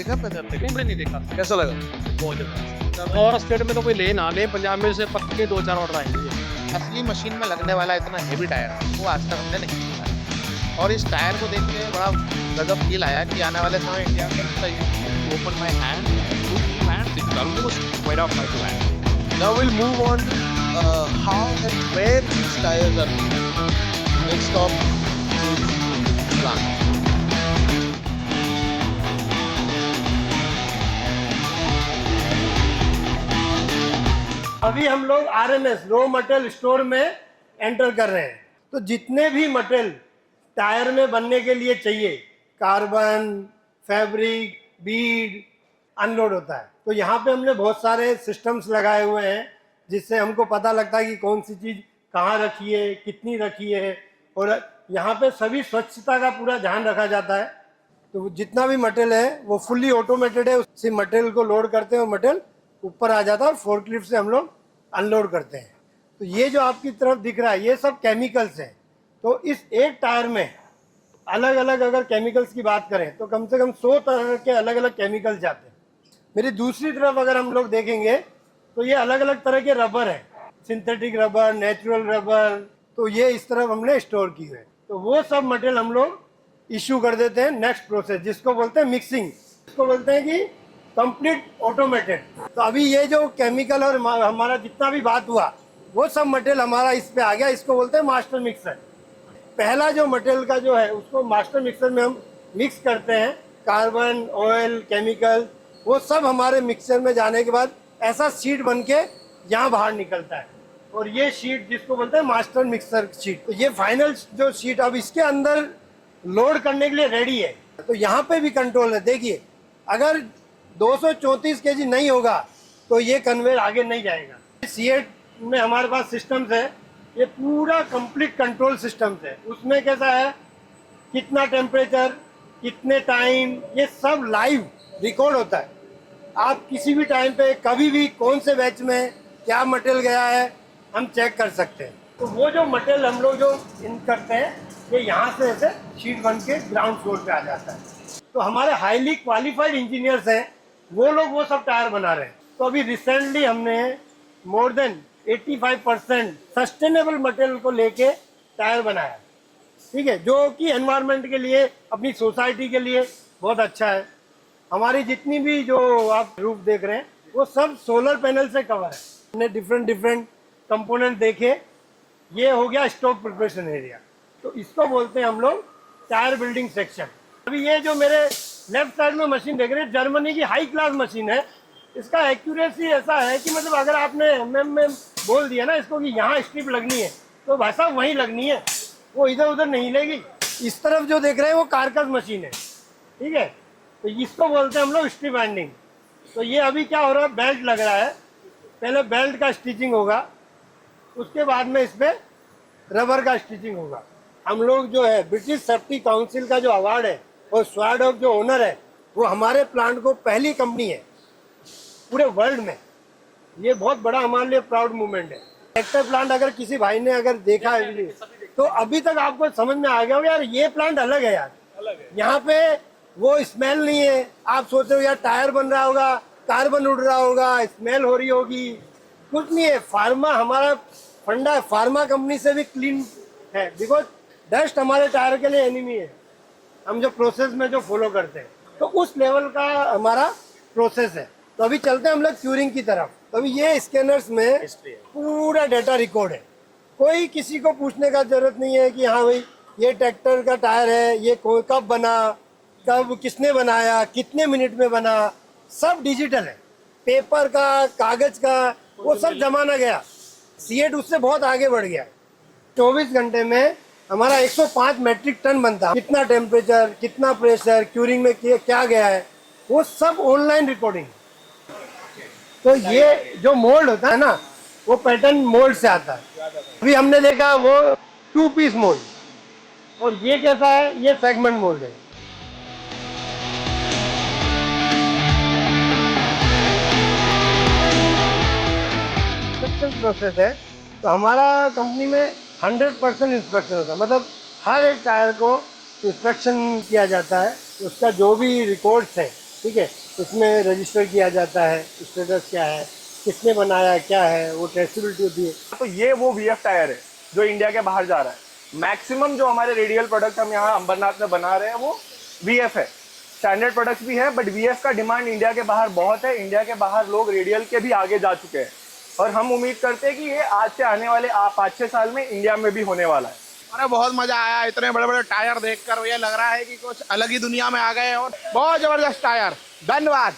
देखा 75 नहीं, मैंने नहीं देखा। कैसा लगा? बहुत ज़्यादा। और स्टेट में तो कोई ले ना ले, पंजाब में से पक्के 2-4 ऑर्डर आएंगे। असली मशीन में लगने वाला इतना हेवी टायर वो आज तक हमने नहीं देखा। और इस टायर को देख के बड़ा गजब फील आया कि आने वाले समय इंडिया में open my hand, two hands, it's almost right off my two hands. Now we'll move on to how and where these tires are made. Next stop is plant. अभी हम लोग RMS रॉ मटेरियल स्टोर में enter कर रहे हैं। तो जितने भी मटेरियल टायर में बनने के लिए चाहिए, कार्बन, फैब्रिक, बीड, अनलोड होता है। तो यहाँ पे हमने बहुत सारे सिस्टम्स लगाए हुए हैं जिससे हमको पता लगता है कि कौन सी चीज़ कहाँ रखी है, कितनी रखी है। और यहाँ पे सभी स्वच्छता का पूरा ध्यान रखा जाता है। तो जितना भी मटेरियल है वो फुल्ली ऑटोमेटेड है। उसी मटेरियल को लोड करते हैं और मटेरियल ऊपर आ जाता है और फोर्कलिफ्ट से हम लोग अनलोड करते हैं। तो ये जो आपकी तरफ दिख रहा है ये सब केमिकल्स हैं। तो इस एक टायर में अलग अलग अगर केमिकल्स की बात करें तो कम से कम 100 तरह के अलग अलग केमिकल्स जाते हैं। मेरी दूसरी तरफ अगर हम लोग देखेंगे तो ये अलग अलग तरह के रबर है, सिंथेटिक रबर, नेचुरल रबर। तो ये इस तरफ हमने स्टोर की है। तो वो सब मटेरियल हम लोग इशू कर देते हैं नेक्स्ट प्रोसेस, जिसको बोलते हैं मिक्सिंग। इसको बोलते हैं कि कंप्लीट ऑटोमेटेड। तो अभी ये जो केमिकल और हमारा जितना भी बात हुआ वो सब मटेरियल हमारा इस पे आ गया। इसको बोलते हैं मास्टर मिक्सर। पहला जो मटेरियल का जो है उसको मास्टर मिक्सर में हम मिक्स करते हैं। कार्बन, ऑयल, केमिकल वो सब हमारे मिक्सर में जाने के बाद ऐसा शीट बन के यहाँ बाहर निकलता है। और ये शीट जिसको बोलते हैं मास्टर मिक्सर शीट। तो ये फाइनल जो शीट अब इसके अंदर लोड करने के लिए रेडी है। तो यहाँ पे भी कंट्रोल है। देखिए अगर 234 kg नहीं होगा तो ये कन्वेयर आगे नहीं जाएगा। सीएट में हमारे पास सिस्टम्स है, ये पूरा कंप्लीट कंट्रोल सिस्टम्स है। उसमें कैसा है, कितना टेम्परेचर, कितने टाइम, ये सब लाइव रिकॉर्ड होता है। आप किसी भी टाइम पे कभी भी कौन से बैच में क्या मटेरियल गया है हम चेक कर सकते हैं। तो वो जो मटेरियल हम लोग जो इन करते हैं ये यहाँ से ऐसे शीट बन के ग्राउंड फ्लोर पे आ जाता है। तो हमारे हाईली क्वालिफाइड इंजीनियर्स हैं, वो लोग वो सब टायर बना रहे हैं। तो अभी रिसेंटली हमने मोर देन 85% सस्टेनेबल मटेरियल को लेके टायर बनाया, ठीक है, जो कि एनवायरनमेंट के लिए, अपनी सोसाइटी के लिए बहुत अच्छा है। हमारी जितनी भी जो आप रूफ देख रहे हैं वो सब सोलर पैनल से कवर है। हमने डिफरेंट कंपोनेंट देखे। ये हो गया स्टॉक प्रिपरेशन एरिया। तो इसको बोलते हैं हम लोग टायर बिल्डिंग सेक्शन। अभी ये जो मेरे लेफ्ट साइड में मशीन देख रहे हैं जर्मनी की हाई क्लास मशीन है। इसका एक्यूरेसी ऐसा है कि मतलब अगर आपने में बोल दिया ना इसको कि यहाँ स्ट्रिप लगनी है तो भाई साहब वहीं लगनी है, वो इधर उधर नहीं लेगी। इस तरफ जो देख रहे हैं वो कारकस मशीन है, ठीक है। तो इसको बोलते हैं हम लोग स्ट्रिप बैंडिंग। तो ये अभी क्या हो रहा है, बेल्ट लग रहा है। पहले बेल्ट का स्टिचिंग होगा, उसके बाद में इस पर रबर का स्टिचिंग होगा। हम लोग जो है ब्रिटिश सेफ्टी काउंसिल का जो अवार्ड है और स्वॉर्ड ऑफ जो ओनर है वो हमारे प्लांट को पहली कंपनी है पूरे वर्ल्ड में। ये बहुत बड़ा हमारे लिए प्राउड मूवमेंट है। ट्रैक्टर प्लांट अगर किसी भाई ने अगर देखा है तो अभी तक आपको समझ में आ गया होगा यार ये प्लांट अलग है यार, यहाँ पे वो स्मेल नहीं है। आप सोच रहे हो यार टायर बन रहा होगा, कार्बन उड़ रहा होगा, स्मेल हो रही होगी, कुछ नहीं है। फार्मा हमारा फंडा है, फार्मा कंपनी से भी क्लीन है। बिकॉज डस्ट हमारे टायर के लिए एनिमी है। हम जो प्रोसेस में जो फॉलो करते हैं तो उस लेवल का हमारा प्रोसेस है। तो अभी चलते हैं हम लोग क्यूरिंग की तरफ। तो अभी ये स्कैनर्स में पूरा डाटा रिकॉर्ड है। कोई किसी को पूछने का जरूरत नहीं है कि हाँ भाई ये ट्रैक्टर का टायर है, ये कब बना, कब किसने बनाया, कितने मिनट में बना, सब डिजिटल है। पेपर का, कागज का वो सब जमाना गया। सीएट उससे बहुत आगे बढ़ गया। 24 घंटे में हमारा 105 मेट्रिक टन बनता है। कितना टेम्परेचर, कितना प्रेशर, क्यूरिंग में क्या गया है, वो सब ऑनलाइन रिकॉर्डिंग। तो ये जो मोल्ड होता है ना वो पैटर्न मोल्ड से आता है। अभी हमने देखा वो 2 पीस मोल्ड, और ये कैसा है, ये सेगमेंट मोल्ड है। इंस्पेक्शन प्रोसेस है। तो हमारा कंपनी में 100% इंस्पेक्शन होता है। मतलब हर एक टायर को इंस्पेक्शन किया जाता है। उसका जो भी रिकॉर्ड्स है ठीक है, उसमें रजिस्टर किया जाता है, स्टेटस क्या है, किसने बनाया, क्या है, वो ट्रेसेबिलिटी होती है। तो ये वो VF टायर है जो इंडिया के बाहर जा रहा है। मैक्सिमम जो हमारे रेडियल प्रोडक्ट हम यहाँ अंबरनाथ में बना रहे हैं वो VF है। स्टैंडर्ड प्रोडक्ट्स भी है, बट VF का डिमांड इंडिया के बाहर बहुत है। इंडिया के बाहर लोग रेडियल के भी आगे जा चुके हैं और हम उम्मीद करते हैं कि ये आज से आने वाले 5-6 साल में इंडिया में भी होने वाला है। अरे बहुत मजा आया, इतने बड़े बड़े टायर देखकर ये लग रहा है कि कुछ अलग ही दुनिया में आ गए और बहुत जबरदस्त टायर। धन्यवाद।